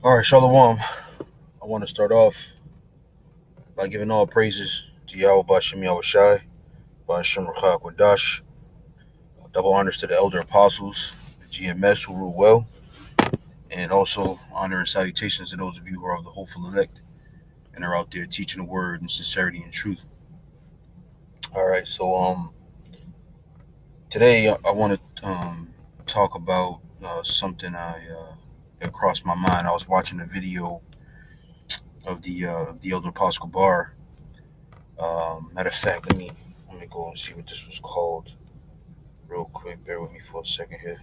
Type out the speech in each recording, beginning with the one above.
All right, Shalom. I want to start off by giving all praises to Yahweh Bashem Yahweh Shai, Bashem Rachak Wadash. Double honors to the elder apostles, the GMS who rule well, and also honor and salutations to those of you who are of the hopeful elect and are out there teaching the word in sincerity and truth. All right, so today I want to talk about something that crossed my mind. I was watching a video of the elder apostle bar. Matter of fact, let me go and see what this was called real quick. Bear with me for a second here.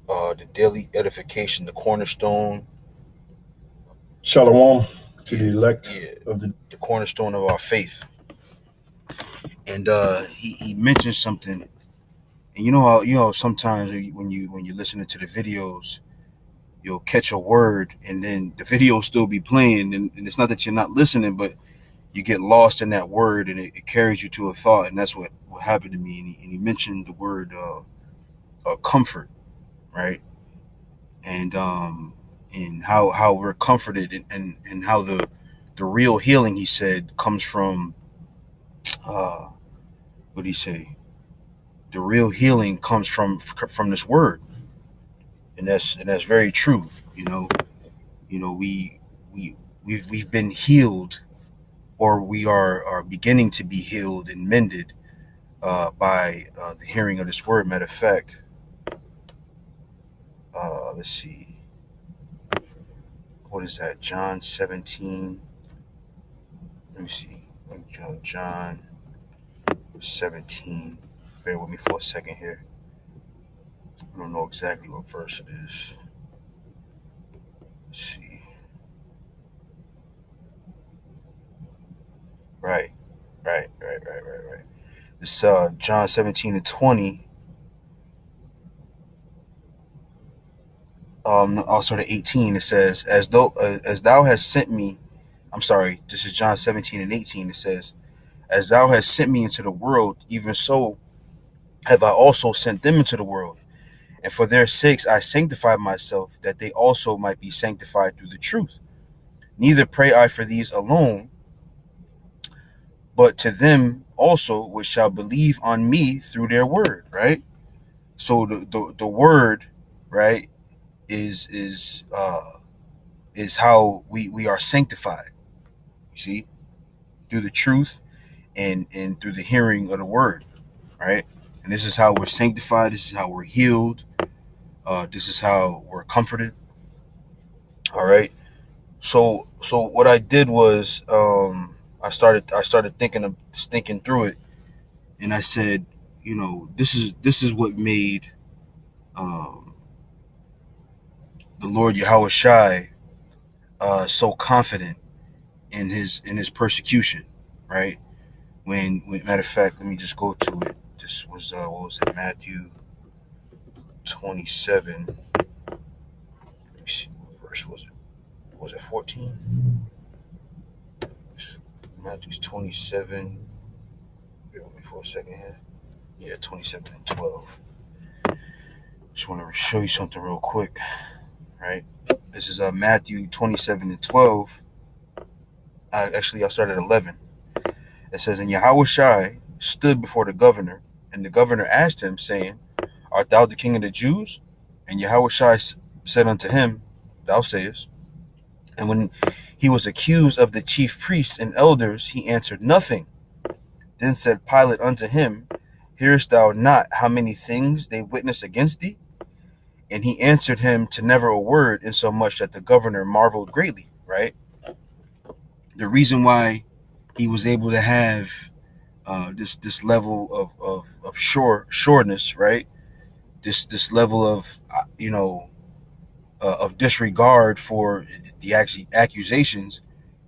The daily edification, the cornerstone. Shalom to Yeah, the elect yeah, of the. the cornerstone of our faith. And he mentioned something. And you know sometimes when you're listening to the videos, you'll catch a word, and then the video will still be playing, and it's not that you're not listening, but you get lost in that word, and it carries you to a thought, and that's what happened to me. And he mentioned the word comfort, right? And how we're comforted, and how the real healing, he said, comes from uh what did he say, the real healing comes from this word. And that's very true. You know you know we we we've been healed, or we are beginning to be healed and mended by the hearing of this word. Matter of fact, let's see, what is that, John 17? Let me see. John 17. Bear with me for a second here. I don't know exactly what verse it is. Let's see. Right, right. It's John 17 and 20. Also to 18. It says, as thou hast sent me. I'm sorry. This is John 17 and 18. It says, as thou hast sent me into the world, even so have I also sent them into the world. And for their sakes I sanctify myself, that they also might be sanctified through the truth. Neither pray I for these alone, but to them also which shall believe on me through their word. Right. So the word, right, is how we are sanctified. You see, through the truth, and through the hearing of the word. Right. And this is how we're sanctified. This is how we're healed. This is how we're comforted. All right. So what I did was, I started thinking through it, and I said, this is what made um, the Lord Yahweh Shai so confident in his persecution, right? When matter of fact, let me just go to it. This was what was it, Matthew 27. Let me see, what verse was it? Was it 14? Matthew's 27. Bear with me for a second here. Yeah, 27 and 12. Just want to show you something real quick, right? This is Matthew 27 and 12. Actually, I'll start at 11. It says, and Yahweh Shai stood before the governor, and the governor asked him, saying, art thou the king of the Jews? And Yahweh Shai said unto him, thou sayest. And when he was accused of the chief priests and elders, he answered nothing. Then said Pilate unto him, hearest thou not how many things they witness against thee? And he answered him to never a word, insomuch that the governor marveled greatly. Right. The reason why he was able to have this level of sureness, right? This level of of disregard for the accusations,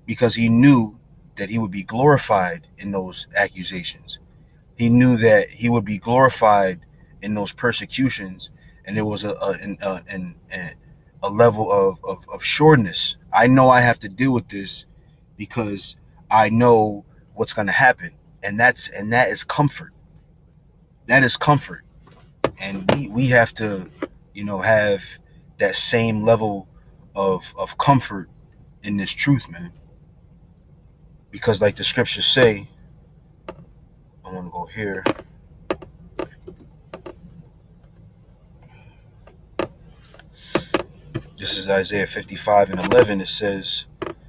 because he knew that he would be glorified in those accusations. He knew that he would be glorified in those persecutions, and there was a level of sureness. I know I have to deal with this because I know what's going to happen, and that is comfort. That is comfort. And we have to, have that same level of comfort in this truth, man. Because like the scriptures say, I want to go here. This is Isaiah 55:11. It says,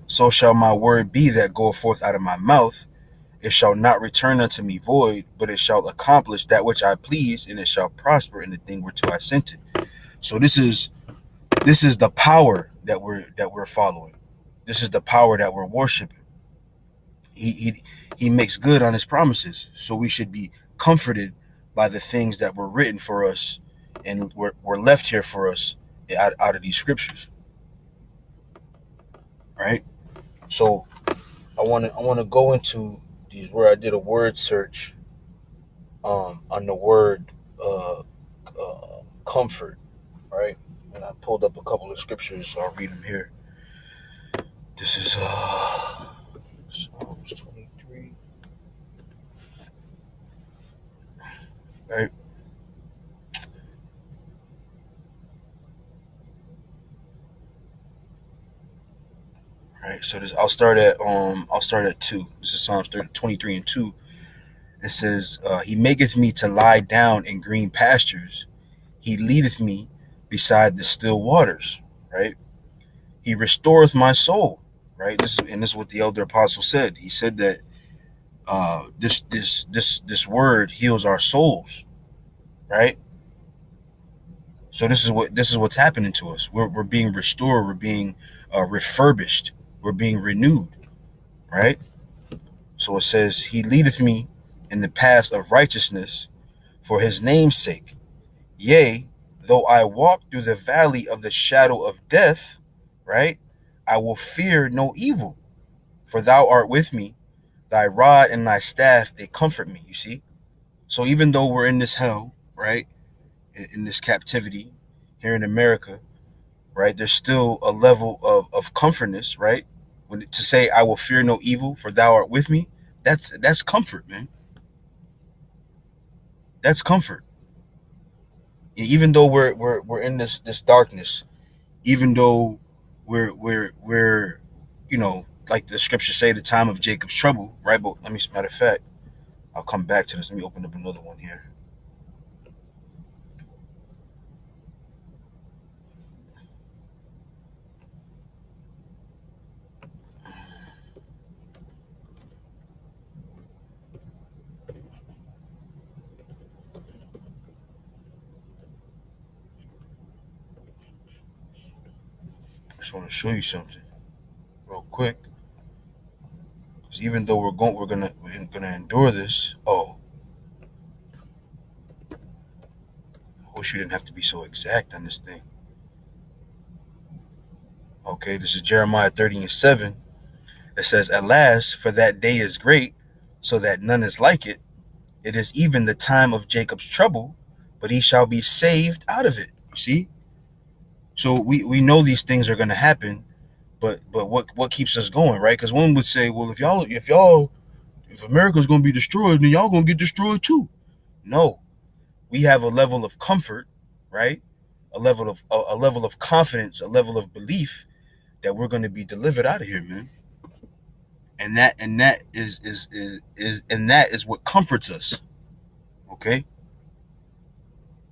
"So shall my word be that goeth forth out of my mouth. It shall not return unto me void, but it shall accomplish that which I please, and it shall prosper in the thing whereto I sent it." So this is the power that we're following. This is the power that we're worshiping. He makes good on his promises. So we should be comforted by the things that were written for us and were left here for us out of these scriptures. Right? So I wanna go into these where I did a word search on the word comfort, right? And I pulled up a couple of scriptures, so I'll read them here. This is Psalms 23. Right? Right. So this I'll start at 2. This is Psalms 23:2. It says, "He maketh me to lie down in green pastures. He leadeth me beside the still waters." Right. He restoreth my soul. Right. This is what the elder apostle said. He said that this word heals our souls. Right. So this is what's happening to us. We're being restored. We're being refurbished. We're being renewed. Right. So it says, "He leadeth me in the paths of righteousness for his name's sake. Yea, though I walk through the valley of the shadow of death," right? "I will fear no evil, for thou art with me. Thy rod and thy staff, they comfort me." You see? So even though we're in this hell, right, in this captivity here in America, right, there's still a level of comfortness, right? To say, "I will fear no evil, for thou art with me," that's comfort, man. That's comfort. Even though we're in this darkness, even though we're like the scriptures say, the time of Jacob's trouble, right? But matter of fact, I'll come back to this. Let me open up another one here. I just want to show you something real quick. Because even though we're gonna endure this. Oh, I wish you didn't have to be so exact on this thing. Okay, this is Jeremiah 30:7. It says, "Alas, for that day is great, so that none is like it. It is even the time of Jacob's trouble, but he shall be saved out of it." You see? So we know these things are going to happen, but what keeps us going, right? Because one would say, well, if America's going to be destroyed, then y'all going to get destroyed too. No, we have a level of comfort, right? A level of confidence, a level of belief that we're going to be delivered out of here, man. And that is what comforts us, okay?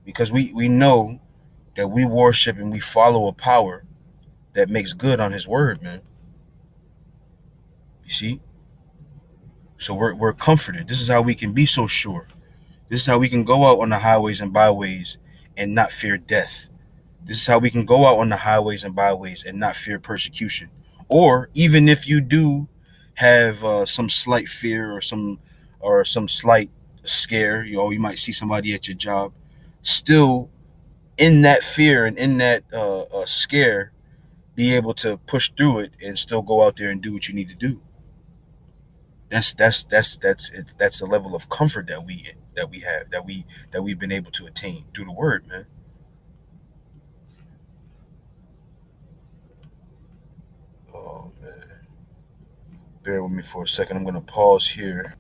Because we know that we worship and we follow a power that makes good on his word, man. You see? So we're comforted. This is how we can be so sure. This is how we can go out on the highways and byways and not fear death. This is how we can go out on the highways and byways and not fear persecution. Or even if you do have some slight fear or some slight scare, you might see somebody at your job, still in that fear and in that scare, be able to push through it and still go out there and do what you need to do. That's a level of comfort that we've been able to attain through the word, man. Oh man, bear with me for a second. I'm gonna pause here